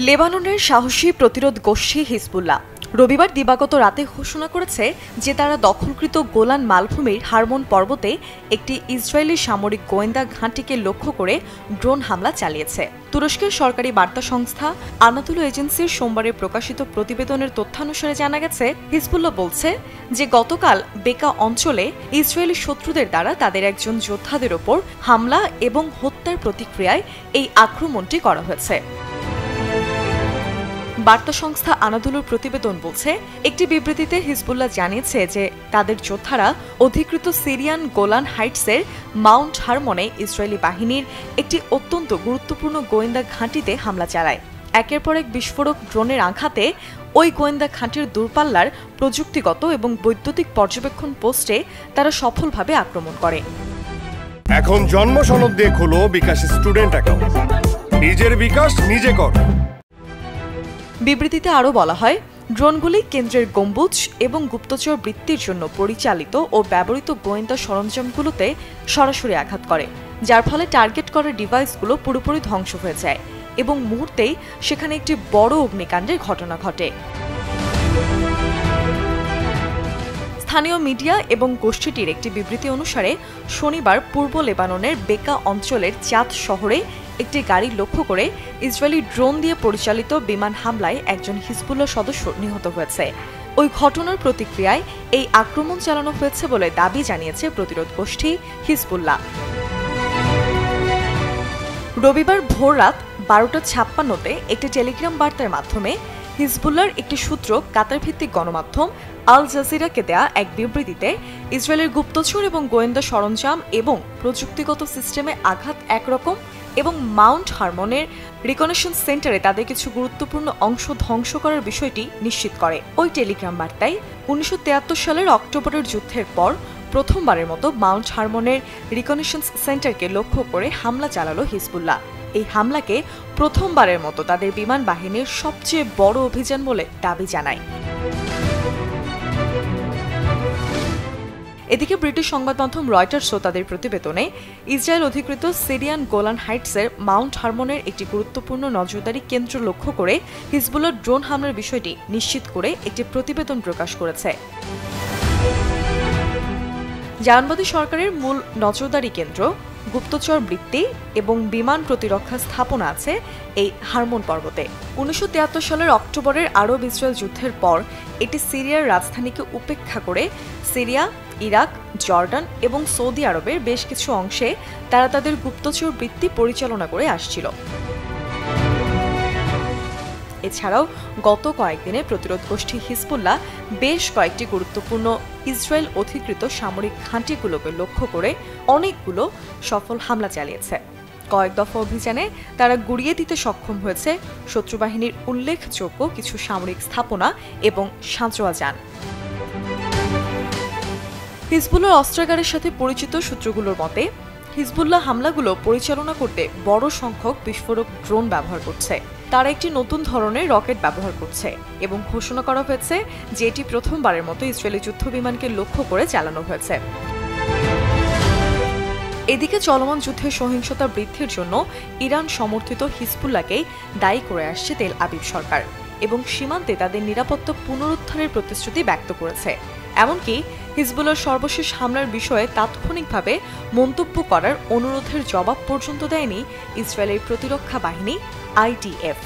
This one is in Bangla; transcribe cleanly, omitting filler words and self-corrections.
লেবাননের সাহসী প্রতিরোধ গোষ্ঠী হিজবুল্লাহ রবিবার দিবাগত রাতে ঘোষণা করেছে যে তারা দখলকৃত গোলান মালভূমির হারমোন পর্বতে একটি ইসরায়েলি সামরিক গোয়েন্দা ঘাঁটিকে লক্ষ্য করে ড্রোন হামলা চালিয়েছে। তুরস্কের সরকারি বার্তা সংস্থা আনাতুলু এজেন্সির সোমবারে প্রকাশিত প্রতিবেদনের তথ্যানুসারে জানা গেছে, হিজবুল্লাহ বলছে যে গতকাল বেকা অঞ্চলে ইসরায়েলি শত্রুদের দ্বারা তাদের একজন যোদ্ধাদের ওপর হামলা এবং হত্যার প্রতিক্রিয়ায় এই আক্রমণটি করা হয়েছে। বার্তা সংস্থা আনাদুলুর প্রতিবেদন বলছে, একটি বিবৃতিতে হিজবুল্লাহ জানিয়েছে যে তাদের যোদ্ধারা অধিকৃত সিরিয়ান গোলান হাইটসের মাউন্ট হারমনে ইসরায়েলি বাহিনীর একটি অত্যন্ত গুরুত্বপূর্ণ গোয়েন্দা ঘাঁটিতে হামলা চালায়। একের পর এক বিস্ফোরক ড্রোনের আঘাতে ওই গোয়েন্দা ঘাঁটির দূরপাল্লার প্রযুক্তিগত এবং বৈদ্যুতিক পর্যবেক্ষণ পোস্টে তারা সফলভাবে আক্রমণ করে। এখন জন্ম সনদ দিয়ে খোলো বিকাশ স্টুডেন্ট অ্যাকাউন্ট। নিজের বিকাশ নিজে কর। বিবৃতিতে আরও বলা হয়, ড্রোনগুলি কেন্দ্রের গম্বুজ এবং গুপ্তচর বৃত্তির জন্য পরিচালিত ও ব্যবহৃত গোয়েন্দা সরঞ্জামগুলোতে সরাসরি আঘাত করে, যার ফলে টার্গেট করা ডিভাইসগুলো পুরোপুরি ধ্বংস হয়ে যায় এবং মুহূর্তেই সেখানে একটি বড় অগ্নিকাণ্ডের ঘটনা ঘটে। স্থানীয় মিডিয়া এবং গোষ্ঠীটির একটি বিবৃতি অনুসারে শনিবার পূর্ব লেবাননের বেকা অঞ্চলের চাঁদ শহরে একটি গাড়ি লক্ষ্য করে ইসরায়েলি ড্রোন দিয়ে পরিচালিত বিমান হামলায় একজন হিজবুল্লাহ সদস্য নিহত হয়েছে। ওই ঘটনার প্রতিক্রিয়ায় এই আক্রমণ চালানো হয়েছে বলে দাবি জানিয়েছে প্রতিরোধ গোষ্ঠী হিজবুল্লাহ। রবিবার ভোর রাত 12:56-তে একটি টেলিগ্রাম বার্তার মাধ্যমে হিজবুল্লাহর একটি সূত্র কাতার ভিত্তিক গণমাধ্যম আল জাজিরাকে দেয়া এক বিবৃতিতে ইসরায়েলের গুপ্তচর এবং গোয়েন্দা সরঞ্জাম এবং প্রযুক্তিগত সিস্টেমে আঘাত একরকম এবং মাউন্ট হারমনের রিকনেশন সেন্টারে তাদের কিছু গুরুত্বপূর্ণ অংশ ধ্বংস করার বিষয়টি নিশ্চিত করে। ওই টেলিগ্রাম বার্তায় 1973 সালের অক্টোবরের যুদ্ধের পর প্রথমবারের মতো মাউন্ট হারমনের রিকনেশন সেন্টারকে লক্ষ্য করে হামলা চালালো হিজবুল্লাহ। এই হামলাকে প্রথমবারের মতো তাদের বিমান বাহিনীর সবচেয়ে বড় অভিযান বলে দাবি জানায়। এদিকে ব্রিটিশ সংবাদ মাধ্যম রয়টার্সও তাদের প্রতিবেদনে ইসরায়েল অধিকৃত সিরিয়ান গোলান হাইটসের মাউন্ট হারমনের একটি গুরুত্বপূর্ণ নজরদারি কেন্দ্র লক্ষ্য করে হিজবুল্লাহ ড্রোন হামলার বিষয়টি নিশ্চিত করে একটি প্রতিবেদন প্রকাশ করেছে। জামানবাদী সরকারের মূল নজরদারি কেন্দ্র, গুপ্তচর বৃত্তি এবং বিমান প্রতিরক্ষা স্থাপনা আছে এই হারমোন পর্বতে। 1973 সালের অক্টোবরের আরব ইসরায়েল যুদ্ধের পর এটি সিরিয়ার রাজধানীকে উপেক্ষা করে সিরিয়া, ইরাক, জর্ডান এবং সৌদি আরবের বেশ কিছু অংশে তারা তাদের গুপ্তচর বৃত্তি পরিচালনা করে আসছিল। এছাড়াও গত কয়েকদিনে প্রতিরোধ গোষ্ঠী হিজবুল্লাহ বেশ কয়েকটি গুরুত্বপূর্ণ ইসরায়েল অধিকৃত সামরিক ঘাঁটিগুলোকে লক্ষ্য করে অনেকগুলো সফল হামলা চালিয়েছে। কয়েক দফা অভিযানে তারা গুড়িয়ে দিতে সক্ষম হয়েছে শত্রুবাহিনীর উল্লেখযোগ্য কিছু সামরিক স্থাপনা এবং সাঁজোয়া যান। হিজবুল্লাহর অস্ত্রাগারের সাথে পরিচিত সূত্রগুলোর মতে, হিজবুল্লাহ হামলাগুলো পরিচালনা করতে বড় সংখ্যক বিস্ফোরক ড্রোন ব্যবহার করছে। তারা একটি নতুন ধরনের রকেট ব্যবহার করছে এবং ঘোষণা করা হয়েছে যে এটি প্রথমবারের মতো ইসরায়েলি যুদ্ধবিমানকে লক্ষ্য করে চালানো হয়েছে। এদিকে চলমান যুদ্ধের সহিংসতা বৃদ্ধির জন্য ইরান সমর্থিত হিজবুল্লাহকেই দায়ী করে আসছে তেল আবিব সরকার এবং সীমান্তে তাদের নিরাপত্তা পুনরুদ্ধারের প্রতিশ্রুতি ব্যক্ত করেছে। এমনকি হিজবুল্লাহর সর্বশেষ হামলার বিষয়ে তাৎক্ষণিকভাবে মন্তব্য করার অনুরোধের জবাব পর্যন্ত দেয়নি ইসরায়েলের প্রতিরক্ষা বাহিনী IDF।